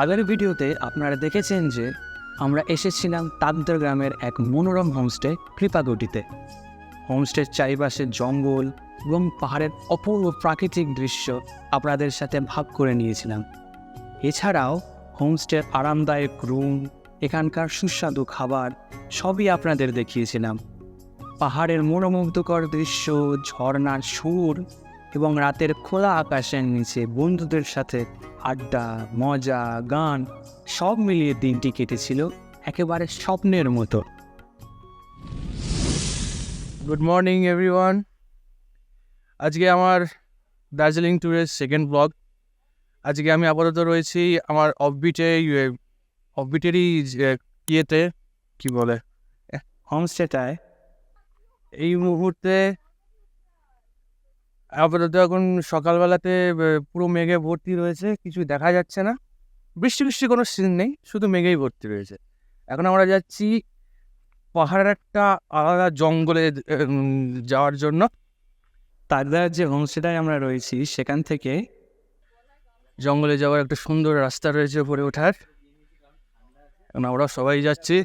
আগের ভিডিওতে আপনারা দেখেছেন যে আমরা এসেছিলাম তাকদার গ্রামের এক মনোরম হোমস্টে কৃপাগটিতে। হোমস্টের চারিপাশে জঙ্গল এবং পাহাড়ের অপূর্ব প্রাকৃতিক দৃশ্য আপনাদের সাথে ভাগ করে নিয়েছিলাম। এছাড়াও হোমস্টের আরামদায়ক রুম, এখানকার সুস্বাদু খাবার সবই আপনাদের দেখিয়েছিলাম। পাহাড়ের মনোমুগ্ধকর দৃশ্য, ঝর্ণার সুর এবং রাতের খোলা আকাশের নিচে বন্ধুদের সাথে আড্ডা, মজা, গান সব মিলিয়ে দিনটি কেটেছিল একেবারে স্বপ্নের মতো। Good morning everyone. আজকে আমার দার্জিলিং ট্যুরের সেকেন্ড ব্লগ। আজকে আমি আপাতত রয়েছি আমার অফবিটেরই ইয়েতে কী বলে হোমস্টেটায় এই মুহূর্তে আপাতত এখন সকালবেলাতে পুরো মেঘে ভর্তি রয়েছে, কিছু দেখা যাচ্ছে না। বৃষ্টি কোনো সিন নেই, শুধু মেঘেই ভর্তি রয়েছে। এখন আমরা যাচ্ছি পাহাড়ের একটা আলাদা জঙ্গলে যাওয়ার জন্য। তাকদার যে হোমস্টেটায় আমরা রয়েছি সেখান থেকে জঙ্গলে যাওয়ার একটা সুন্দর রাস্তা রয়েছে উপরে ওঠার। এখন আমরা সবাই যাচ্ছি।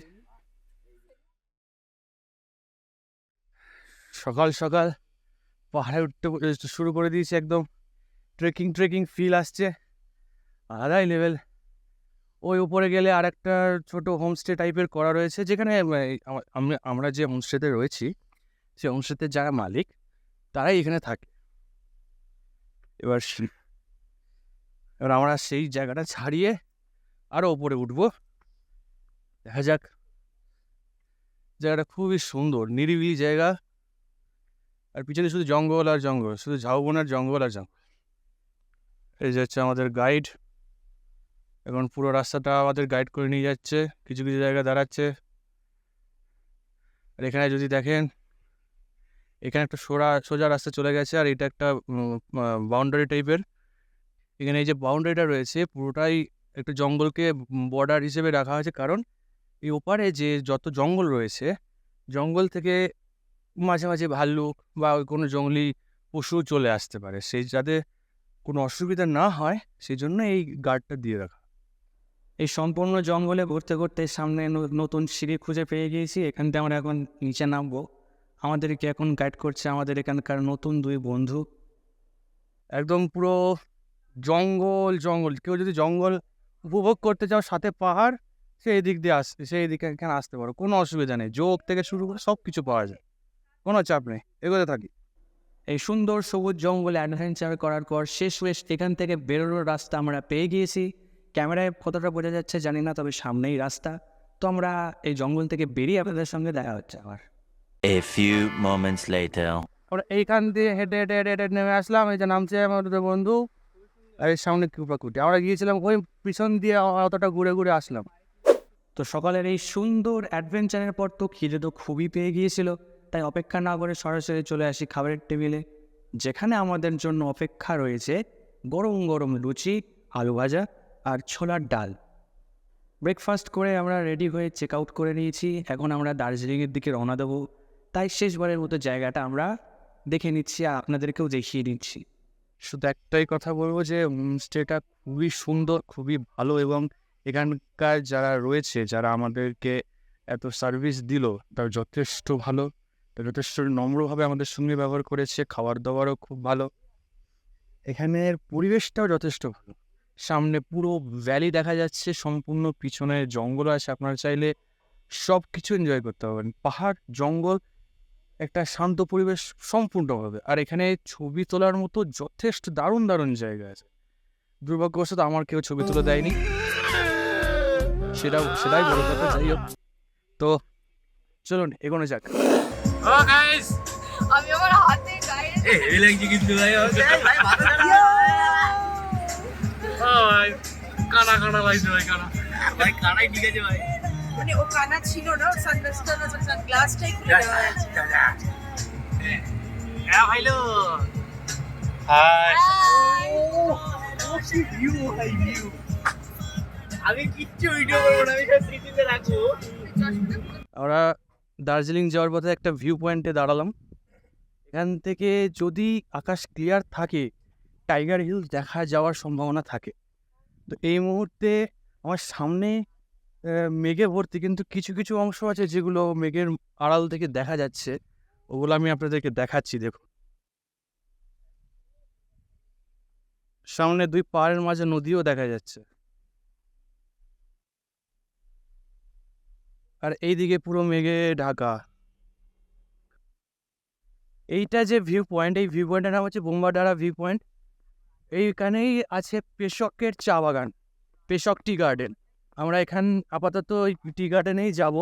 সকাল সকাল পাহাড়ে উঠতে শুরু করে দিয়েছি, একদম ট্রেকিং ফিল আসছে, আলাদাই লেভেল। ওই উপরে গেলে আর একটা ছোট হোমস্টে টাইপের করা রয়েছে, যেখানে আমরা যে হোমস্টেতে রয়েছি সে হোমস্টেতে যারা মালিক তারাই এখানে থাকে। এবার আমরা সেই জায়গাটা ছাড়িয়ে আরও ওপরে উঠবো। দেখা যাক। জায়গাটা খুবই সুন্দর, নিরিবিলি জায়গা, আর পিছনে শুধু জঙ্গল আর জঙ্গল, শুধু ঝাউবন আর জঙ্গল আর জঙ্গল। এই যে হচ্ছে আমাদের গাইড, এখন পুরো রাস্তাটা আমাদের গাইড করে নিয়ে যাচ্ছে, কিছু কিছু জায়গায় দাঁড়াচ্ছে। আর এখানে যদি দেখেন, এখানে একটা সোজা রাস্তা চলে গেছে, আর এটা একটা বাউন্ডারি টাইপের। এখানে এই যে বাউন্ডারিটা রয়েছে পুরোটাই একটা জঙ্গলকে বর্ডার হিসেবে রাখা হয়েছে, কারণ এই ওপারে যে যত জঙ্গল রয়েছে, জঙ্গল থেকে মাঝে মাঝে ভাল্লুক বা কোনো জঙ্গলি পশু চলে আসতে পারে, সেই যাতে কোনো অসুবিধা না হয় সেই জন্য এই গার্ডটা দিয়ে রাখা। এই সম্পূর্ণ জঙ্গলে ঘুরতে ঘুরতে সামনে নতুন সিঁড়ি খুঁজে পেয়ে গিয়েছি। এখান থেকে আমরা এখন নিচে নামবো। আমাদেরকে এখন গাইড করছে আমাদের এখানকার নতুন দুই বন্ধু। একদম পুরো জঙ্গল। কেউ যদি জঙ্গল উপভোগ করতে চাও, সাথে পাহাড়, সেই দিক দিয়ে সেই দিকে এখানে আসতে পারো, কোনো অসুবিধা নেই। যোগ থেকে শুরু করে সব কিছু পাওয়া যায়, কোনো চাপ নেই, এগোতে থাকি। এই সুন্দর সবুজ জঙ্গলে অ্যাডভেঞ্চার করার পর শেষ এখান থেকে বেরোনোর রাস্তা আমরা পেয়ে গিয়েছি। ক্যামেরায় কতটা বোঝা যাচ্ছে জানি না, তবে সামনেই রাস্তা। তো আমরা এই জঙ্গল থেকে বেরিয়ে আপনাদের সঙ্গে দেখা হচ্ছে আবার। A few moments later. আমরা এইখান দিয়ে হেঁটে নেমে আসলাম। এই যে নামছে আমাদের বন্ধু, আর এর সামনে কৃপাকুটি। আমরা গিয়েছিলাম ওই পিছন দিয়ে, অতটা ঘুরে আসলাম। তো সকালের এই সুন্দর অ্যাডভেঞ্চারের পর তো খিদে তো খুবই পেয়ে গিয়েছিল, তাই অপেক্ষা না করে সরাসরি চলে আসি খাবারের টেবিলে, যেখানে আমাদের জন্য অপেক্ষা রয়েছে গরম গরম লুচি, আলু ভাজা আর ছোলার ডাল। ব্রেকফাস্ট করে আমরা রেডি হয়ে চেক আউট করে নিয়েছি। এখন আমরা দার্জিলিংয়ের দিকে রওনা দেবো, তাই শেষবারের মতো জায়গাটা আমরা দেখে নিচ্ছি আর আপনাদেরকেও দেখিয়ে দিচ্ছি। শুধু একটাই কথা বলবো যে হোমস্টেটা খুবই সুন্দর, খুবই ভালো, এবং এখানকার যারা রয়েছে, যারা আমাদেরকে এত সার্ভিস দিল, তার যথেষ্ট ভালো, তার যথেষ্ট নম্রভাবে আমাদের সঙ্গে ব্যবহার করেছে। খাবার দাবারও খুব ভালো, এখানের পরিবেশটাও যথেষ্ট ভালো। সামনে পুরো ভ্যালি দেখা যাচ্ছে, সম্পূর্ণ পিছনে জঙ্গল আছে, আপনারা চাইলে সব কিছু এনজয় করতে পারবেন। পাহাড়, জঙ্গল, একটা শান্ত পরিবেশ সম্পূর্ণভাবে। আর এখানে ছবি তোলার মতো যথেষ্ট দারুণ জায়গা আছে। দুর্ভাগ্যবশত আমার কেউ ছবি তুলে দেয়নি, সেটাই বড় কথা। যাই হোক, তো চলুন এগোনো যাক। আমি আমার হাতে গায়ে হেভি লাগছে কিন্তু ভাই, কানা লাগছে ভাই, কানাই ঠিক আছে ভাই। মানে ও কানা ছিল না, সানগ্লাসটাই খুলে দেওয়া হয়েছে। হ্যাঁ ভাইলো, হাই। আমি কিচ্ছু ভিডিও করবো না, আমি সব স্মৃতিতে রাখবো। আমরা দার্জিলিং যাওয়ার পথে একটা ভিউ পয়েন্টে দাঁড়ালাম। এখান থেকে যদি আকাশ ক্লিয়ার থাকে, টাইগার হিল দেখা যাওয়ার সম্ভাবনা থাকে। তো এই মুহূর্তে আমার সামনে মেঘে ভর্তি, কিন্তু কিছু কিছু অংশ আছে যেগুলো মেঘের আড়াল থেকে দেখা যাচ্ছে, ওগুলো আমি আপনাদেরকে দেখাচ্ছি। দেখুন, সামনে 2 পাহাড়ের মাঝে নদীও দেখা যাচ্ছে, আর এইদিকে পুরো মেঘে ঢাকা। এইটা যে ভিউ পয়েন্ট, এই ভিউ পয়েন্টের নাম হচ্ছে বোম্বাডারা ভিউ পয়েন্ট। এইখানেই আছে পেশকের চা বাগান, পেশক টি গার্ডেন। আমরা এখান আপাতত ওই টি গার্ডেনেই যাব,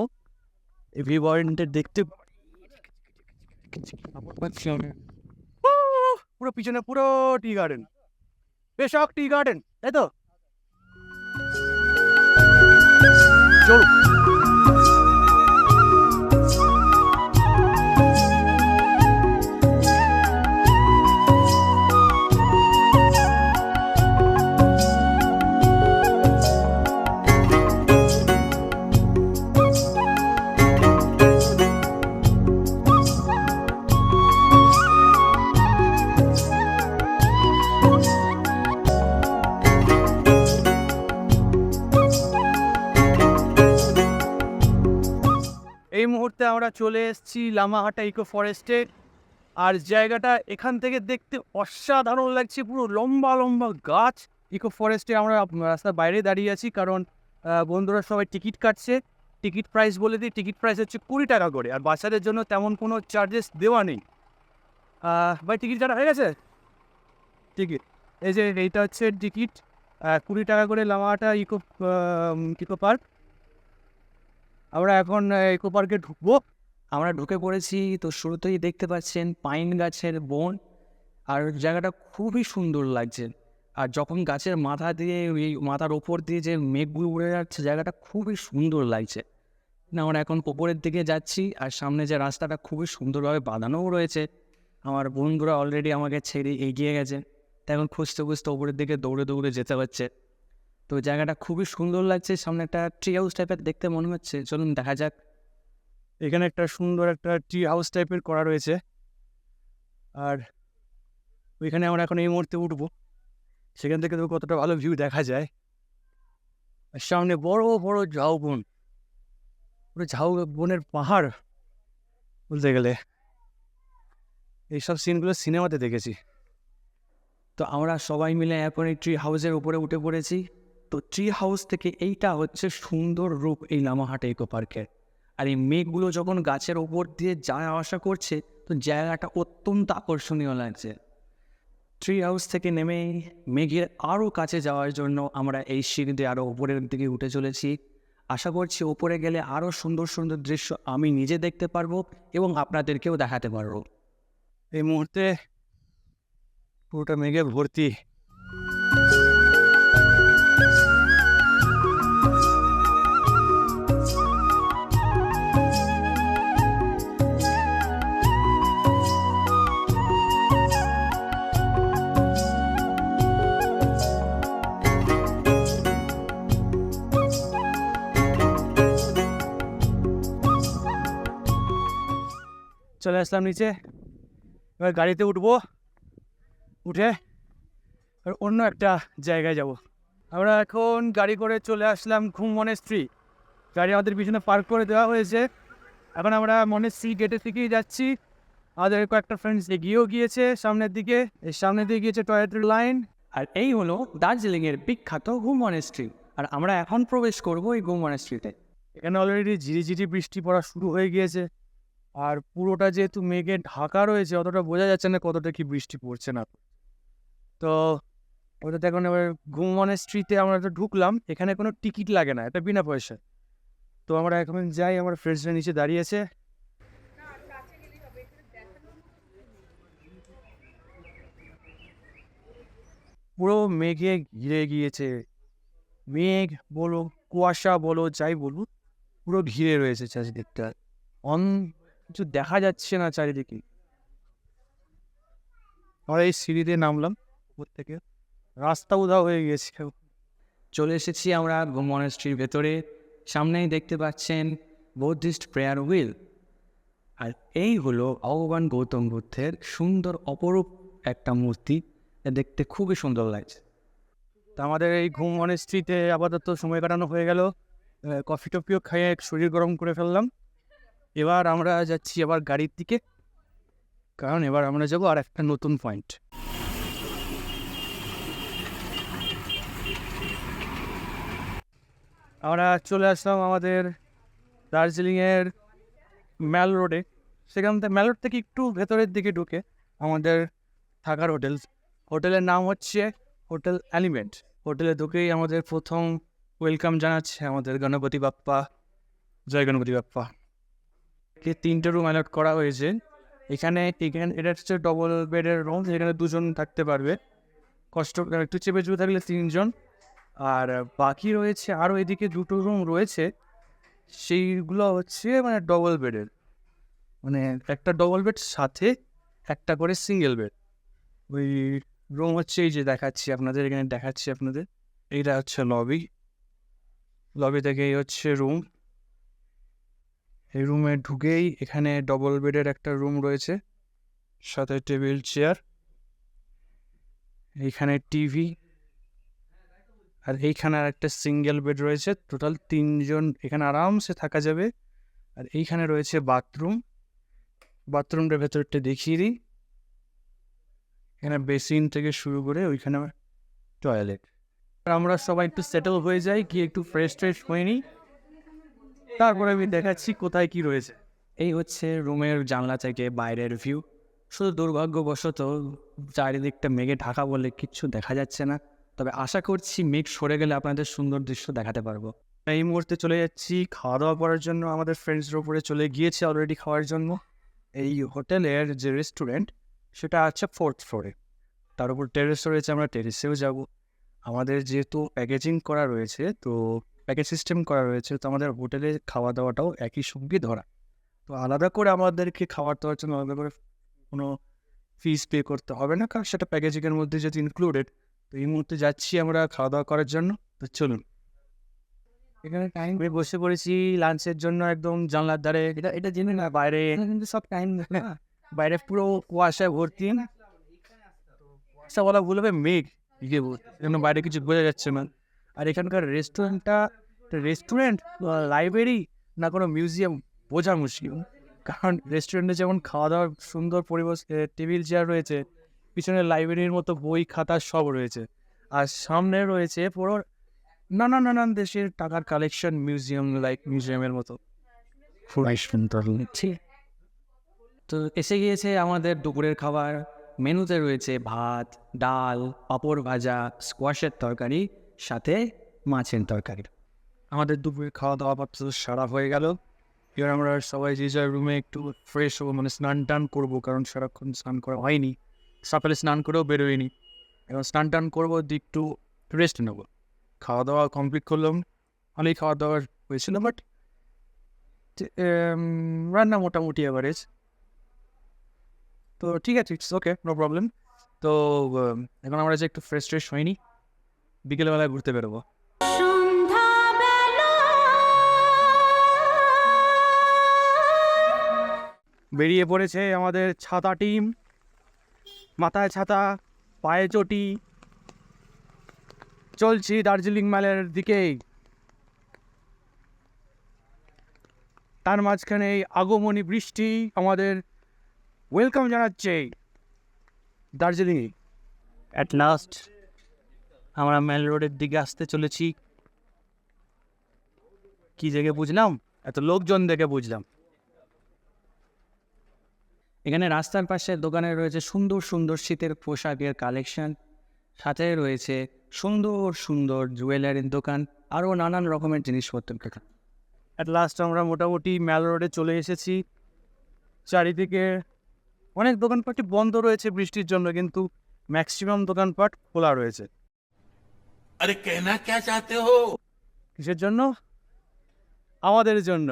এই ভিউ পয়েন্টে দেখতে। পুরো পিছনে পুরো টি গার্ডেন, পেশক টি গার্ডেন, তাই তো? চলো। এই মুহূর্তে আমরা চলে এসেছি লামাহাটা ইকো ফরেস্টে। আর জায়গাটা এখান থেকে দেখতে অসাধারণ লাগছে, পুরো লম্বা লম্বা গাছ। ইকো ফরেস্টে আমরা রাস্তার বাইরে দাঁড়িয়ে আছি, কারণ বন্ধুরা সবাই টিকিট কাটছে। টিকিট প্রাইস বলে দিই, টিকিট প্রাইস হচ্ছে 20 টাকা করে, আর বাচ্চাদের জন্য তেমন কোনো চার্জেস দেওয়া নেই। ভাই, টিকিট কাটা হয়ে গেছে? টিকিট এই যে এইটা হচ্ছে টিকিট, 20 টাকা করে লামাহাটা ইকো পার্ক। আমরা এখন ইকো পার্কে ঢুকবো। আমরা ঢুকে পড়েছি, তো শুরুতেই দেখতে পাচ্ছেন পাইন গাছের বন, আর জায়গাটা খুবই সুন্দর লাগছে। আর যখন গাছের মাথা দিয়ে, এই মাথার ওপর দিয়ে যে মেঘগুলো উড়ে যাচ্ছে, জায়গাটা খুবই সুন্দর লাগছে। না, আমরা এখন ওপরের দিকে যাচ্ছি, আর সামনে যে রাস্তাটা খুবই সুন্দরভাবে বাঁধানোও রয়েছে। আমার বন্ধুরা অলরেডি আমাকে ছেড়ে এগিয়ে গেছে, তাই এখন খুঁজতে খুঁজতে ওপরের দিকে দৌড়ে দৌড়ে যেতে হচ্ছে। তো জায়গাটা খুবই সুন্দর লাগছে, সামনে একটা ট্রি হাউস টাইপের দেখতে মনে হচ্ছে, চলুন দেখা যাক। এখানে একটা সুন্দর একটা ট্রি হাউস টাইপের করা রয়েছে, আর ওইখানে আমরা এখন এই মুহূর্তে উঠবো। সেখান থেকে তো কতটা ভালো ভিউ দেখা যায়। আর সামনে বড় বড় ঝাউবন, পুরো ঝাউবনের পাহাড় বলতে গেলে। এইসব সিনগুলো সিনেমাতে দেখেছি। তো আমরা সবাই মিলে এখন এই ট্রি হাউসের উপরে উঠে পড়েছি। তো ট্রি হাউস থেকে এইটা হচ্ছে সুন্দর রূপ এই লামাহাটা ইকো পার্কের। আর এই মেঘগুলো যখন গাছের ওপর দিয়ে যাওয়া আসা করছে, তো জায়গাটা অত্যন্ত আকর্ষণীয় লাগছে। ট্রি হাউস থেকে নেমে মেঘের আরও কাছে যাওয়ার জন্য আমরা এই সিঁড়ি দিয়ে আরও ওপরের দিকে উঠে চলেছি। আশা করছি ওপরে গেলে আরও সুন্দর সুন্দর দৃশ্য আমি নিজে দেখতে পারবো এবং আপনাদেরকেও দেখাতে পারবো। এই মুহূর্তে পুরোটা মেঘে ভর্তি। চলে আসলাম নিচে, এবার গাড়িতে উঠবো, উঠে আর অন্য একটা জায়গায় যাব। আমরা এখন গাড়ি করে চলে আসলাম ঘুম মনেস্ট্রি। গাড়ি আমাদের পিছনে পার্ক করে দেওয়া হয়েছে। এখন আমরা মনেস্ট্রি গেটের দিকেই যাচ্ছি। আমাদের কয়েকটা ফ্রেন্ডস এগিয়েও গিয়েছে সামনের দিকে, এই সামনের দিকে গিয়েছে টয়লেটের লাইন। আর এই হলো দার্জিলিংয়ের বিখ্যাত ঘুম মনেস্ট্রি, আর আমরা এখন প্রবেশ করব এই ঘুম মনেস্ট্রিতে। এখানে অলরেডি ঝিরিঝিরি বৃষ্টি পড়া শুরু হয়ে গিয়েছে, আর পুরোটা যেহেতু মেঘে ঢাকা রয়েছে, অতটা বোঝা যাচ্ছে না কতটা কি বৃষ্টি পড়ছে না। তো ওটাতে এখন এবার ঘুম মনেস্ট্রিতে আমরা তো ঢুকলাম, এখানে কোনো টিকিট লাগে না, এটা বিনা পয়সা। তো আমরা এখন যাই, আমার ফ্রেন্ডসরা নিচে দাঁড়িয়ে আছে। পুরো মেঘে ঘিরে গিয়েছে, মেঘ বলো কুয়াশা বলো যাই বলুন, পুরো ঘিরে রয়েছে চারিদিকটা। কিছু দেখা যাচ্ছে না চারিদিকে। আমরা এই সিঁড়িতে নামলাম উপর থেকে, রাস্তা উধাও হয়ে গিয়েছে। চলে এসেছি আমরা ঘুম মনেস্ট্রির ভেতরে। সামনেই দেখতে পাচ্ছেন বৌদ্ধিস্ট প্রেয়ার হুইল, আর এই হলো ভগবান গৌতম বুদ্ধের সুন্দর অপরূপ একটা মূর্তি, দেখতে খুবই সুন্দর লাগছে। তা আমাদের এই ঘুম অনেস্ট্রিতে আপাতত সময় কাটানো হয়ে গেল, কফি টফিও খাইয়ে শরীর গরম করে ফেললাম। এবার আমরা যাচ্ছি আবার গাড়ির দিকে, কারণ এবার আমরা যাবো আর একটা নতুন পয়েন্ট। আমরা চলে আসলাম আমাদের দার্জিলিংয়ের ম্যাল রোডে। সেখান থেকে ম্যাল রোড থেকে একটু ভেতরের দিকে ঢুকে আমাদের থাকার হোটেলের নাম হচ্ছে হোটেল এলিমেন্ট। হোটেলে ঢুকেই আমাদের প্রথম ওয়েলকাম জানাচ্ছে আমাদের গণপতি বাপ্পা, জয় গণপতি বাপ্পা। কে 3টে রুম অ্যালট করা হয়েছে এখানে। এটা হচ্ছে ডবল বেডের রুম, এখানে 2জন থাকতে পারবে, কষ্ট একটু চেপে চুপে থাকলে 3জন। আর বাকি রয়েছে আরও এদিকে 2টো রুম রয়েছে, সেইগুলো হচ্ছে মানে ডবল বেডের, মানে একটা ডবল বেড সাথে একটা করে সিঙ্গেল বেড। ওই রুম হচ্ছে এই যে দেখাচ্ছি আপনাদের, এখানে দেখাচ্ছি আপনাদের, এইটা হচ্ছে লবি থেকে এই হচ্ছে রুম। এই রুমে ঢুকেই এখানে ডবল বেডের একটা রুম রয়েছে, সাথে টেবিল চেয়ার, এইখানে টিভি, আর এইখানে আর একটা সিঙ্গেল বেড রয়েছে। টোটাল 3জন এখানে আরামসে থাকা যাবে। আর এইখানে রয়েছে বাথরুমটার ভেতরটা দেখিয়ে দিই। এখানে বেসিন থেকে শুরু করে ওইখানে টয়লেট। আমরা সবাই একটু সেটেল হয়ে যাই, গিয়ে একটু ফ্রেশ হয়ে নিই, তারপরে আমি দেখাচ্ছি কোথায় কি রয়েছে। এই হচ্ছে রুমের জানলা থেকে বাইরের ভিউ। শুধু দুর্ভাগ্যবশত চারিদিকটা মেঘে ঢাকা বলে কিচ্ছু দেখা যাচ্ছে না, তবে আশা করছি মেঘ সরে গেলে আপনাদের সুন্দর দৃশ্য দেখাতে পারবো। এই মুহূর্তে চলে যাচ্ছি খাওয়া দাওয়া করার জন্য। আমাদের ফ্রেন্ডসরা উপরে চলে গিয়েছে অলরেডি খাওয়ার জন্য। এই হোটেলের যে রেস্টুরেন্ট সেটা আছে 4th ফ্লোরে, তার উপর টেরেস রয়েছে, আমরা টেরেসেও যাব। আমাদের যেহেতু প্যাকেজিং করা রয়েছে, তো প্যাকেজ সিস্টেম করা রয়েছে, তো আমাদের হোটেলে খাওয়া দাওয়াটাও একই সঙ্গে ধরা। তো আলাদা করে আমাদেরকে খাবার দাওয়ার জন্য আলাদা করে কোনো ফিস পে করতে হবে না, কারণ সেটা প্যাকেজিংয়ের মধ্যে যেহেতু ইনক্লুডেড। তো এই মুহূর্তে যাচ্ছি আমরা খাওয়া দাওয়া করার জন্য, তো চলুন। এখানে টাইমে বসে পড়েছি লাঞ্চের জন্য, একদম জানলার ধারে। এটা জেনে না বাইরে কিন্তু সব টাইম বাইরে পুরো কুয়াশায় ভর্তি, কুয়াশা বলা ভুল হবে, মেঘ লিখে জন্য বাইরে কিছু বোঝা যাচ্ছে না। আর এখানকার রেস্টুরেন্ট লাইব্রেরি না কোনো মিউজিয়াম বোঝা মুশকিল, কারণ রেস্টুরেন্টে যেমন খাওয়া দাওয়ার সুন্দর পরিবেশ, টেবিল চেয়ার রয়েছে, পিছনে লাইব্রেরির মতো বই খাতা সব রয়েছে, আর সামনে রয়েছে পুরো নানান দেশের টাকার কালেকশন, মিউজিয়ামের মতো। তো এসে গিয়েছে আমাদের দুপুরের খাবার। মেনুতে রয়েছে ভাত, ডাল, পাঁপড় ভাজা, স্কোয়াশের তরকারি, সাথে মাছের তরকারি। আমাদের দুপুরে খাওয়া দাওয়া পাত্র সারা হয়ে গেল। এবার আমরা সবাই যে যার রুমে একটু ফ্রেশ হবো, মানে স্নান টান করবো, কারণ সারাক্ষণ স্নান করা হয়নি, সকালে স্নান করেও বেরোয়নি। এখন স্নান টান করবো, একটু রেস্ট নেবো। খাওয়া দাওয়া কমপ্লিট করলাম, অনেক খাওয়া দাওয়া হয়েছিল, বাট রান্না মোটামুটি অ্যাভারেজ। তো ঠিক আছে, ইটস ওকে, নো প্রবলেম। তো এখন আমরা যে একটু ফ্রেশ হয়নি, বিকেলবেলায় ঘুরতে বেরোবো। বেরিয়ে পড়েছে আমাদের ছাতা টিম, মাথায় ছাতা, পায়ে চটি, চলছি দার্জিলিং ম্যালের দিকেই। তার মাঝখানে এই আগমনী বৃষ্টি আমাদের ওয়েলকাম জানাচ্ছে দার্জিলিংয়ে। অ্যাট লাস্ট আমরা ম্যাল রোডের দিকে আসতে চলেছি। কি দেখে বুঝলাম? এত লোকজন দেখে বুঝলাম। এখানে রাস্তার পাশে দোকানে রয়েছে সুন্দর সুন্দর শীতের পোশাকের কালেকশন, সাথে রয়েছে সুন্দর সুন্দর জুয়েলারির দোকান, আরও নানান রকমের জিনিসপত্রের দোকান। অ্যাট লাস্ট আমরা মোটামুটি ম্যাল রোডে চলে এসেছি। চারিদিকে অনেক দোকানপাটই বন্ধ রয়েছে বৃষ্টির জন্য, কিন্তু ম্যাক্সিমাম দোকানপাট খোলা রয়েছে। अरे कहना क्या चाहते हो? কিসের জন্য? আমাদের জন্য।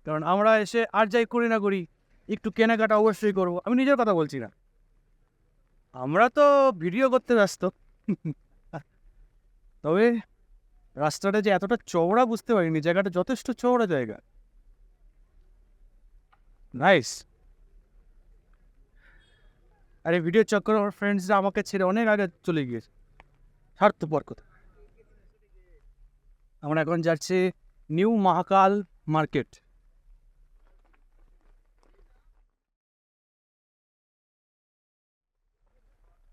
কারণ আমরা এসে আর যাই করি না করি, একটু কেনাকাটা অবশ্যই করব। আমি নিজের কথা বলছি না, আমরা তো ভিডিও করতে ব্যস্ত। তবে রাস্তাটা যে এতটা চওড়া বুঝতে পারিনি, জায়গাটা যথেষ্ট চওড়া জায়গা, নাইস। আর এই ভিডিও চক্করে আমার ফ্রেন্ডসরা আমাকে ছেড়ে অনেক আগে চলে গিয়েছে, স্বার্থপর কথা। আমরা এখন যাচ্ছি নিউ মহাকাল মার্কেট।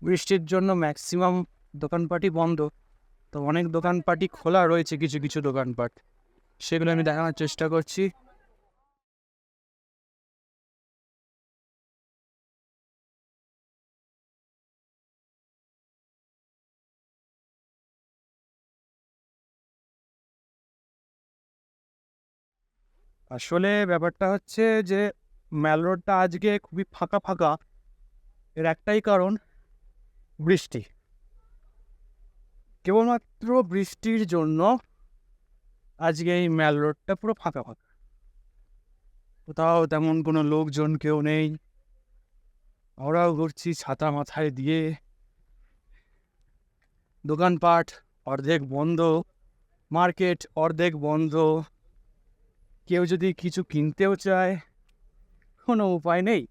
বৃষ্টির জন্য ম্যাক্সিমাম দোকানপাটই বন্ধ, তো অনেক দোকানপাটই খোলা রয়েছে, কিছু কিছু দোকানপাট, সেগুলো আমি দেখানোর চেষ্টা করছি। আসলে ব্যাপারটা হচ্ছে যে ম্যাল রোডটা আজকে খুবই ফাঁকা ফাঁকা, এর একটাই কারণ বৃষ্টি। কেবলমাত্র বৃষ্টির জন্য আজকে এই ম্যাল রোডটা পুরো ফাঁকা ফাঁকা, কোথাও তেমন কোনো লোকজন কেউ নেই। আমরাও ঘুরছি ছাতা মাথায় দিয়ে, দোকানপাট অর্ধেক বন্ধ, মার্কেট অর্ধেক বন্ধ। কেউ যদি কিছু কিনতেও চায় কোনো উপায় নেই।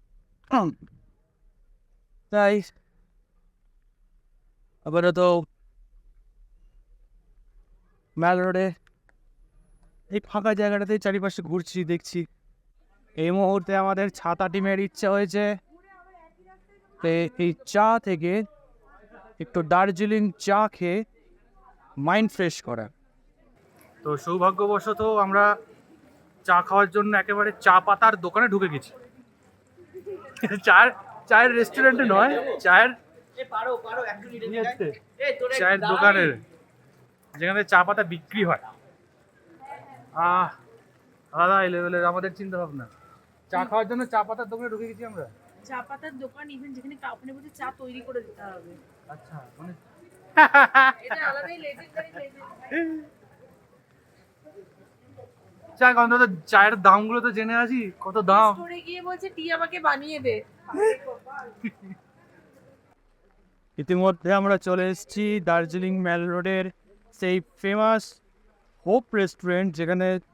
তাই আপাতত ম্যাল রোডে এই ফাঁকা জায়গাটাতেই চারিপাশে ঘুরছি, দেখছি। এই মুহূর্তে আমাদের ছাতা টিমের ইচ্ছা হয়েছে এই চা থেকে একটু দার্জিলিং চা খেয়ে মাইন্ড ফ্রেশ করা। তো সৌভাগ্যবশত আমরা চা খাওয়ার জন্য একেবারে চা পাতার দোকানে ঢুকে গেছি। চায়ের রেস্টুরেন্টে নয়, চায়ের চায়ের দোকানের, যেখানে চা পাতা বিক্রি হয়। আলাদা এই লেভেলের আমাদের চিন্তা ভাবনা। চা খাওয়ার জন্য চা পাতার দোকানে ঢুকে গেছি আমরা। চা পাতার দোকান ইভেন যেখানে কাউকে বলতে চা তৈরি করে দিতে হবে। আচ্ছা, মানে এটা আলাদাই লেজেন্ডারি চা অন্তত চায়ের দামগুলো তো জেনে আছি, কত দাম। স্টোরে গিয়ে বলছে টি আমাকে বানিয়ে দে। ইতিমধ্যে আমরা চলে এসেছি দার্জিলিং ম্যাল রোডের সেই ফেমাস হোপ রেস্টুরেন্ট,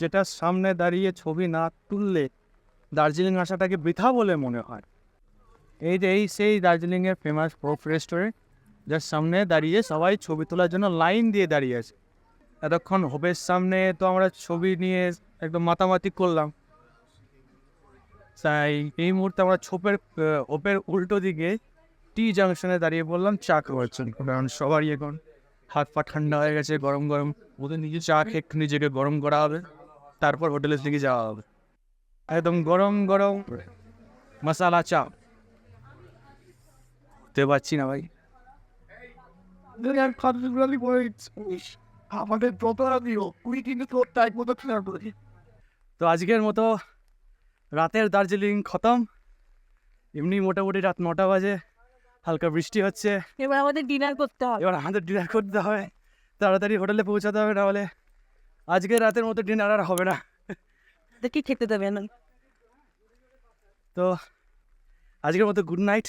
যেটার সামনে দাঁড়িয়ে ছবি না তুললে দার্জিলিং আসাটাকে বৃথা বলে মনে হয়। এই সেই দার্জিলিংয়ের ফেমাস হোপ রেস্টুরেন্ট, যার সামনে দাঁড়িয়ে সবাই ছবি তোলার জন্য লাইন দিয়ে দাঁড়িয়ে আছে। এতক্ষণ হোপের সামনে তো আমরা ছবি নিয়ে একদম মাতামাতি করলাম, তাই এই মুহূর্তে আমরা হোপের উল্টো দিকে টি জাংশনে দাঁড়িয়ে পড়লাম চা খাওয়ার জন্য। কারণ সবারই এখন হাত পা ঠান্ডা হয়ে গেছে, গরম গরম ওদের নিজে চা খেয়ে একটু নিজেকে গরম করা হবে, তারপর হোটেলের দিকে যাওয়া হবে। একদম গরম গরম মশালা চা হতে পারছি না ভাই। আমাদের তো আজকের মতো রাতের দার্জিলিং খতম। এমনি মোটামুটি রাত 9টা বাজে, হালকা বৃষ্টি হচ্ছে। এবার আমাদের ডিনার করতে হবে। এবার আমাদের ডিনার করতে হবে, তাড়াতাড়ি হোটেলে পৌঁছাতে হবে, নাহলে আজকের রাতের মতো ডিনার আর হবে না। কি খেতে দেবে না? তো আজকের মতো গুড নাইট।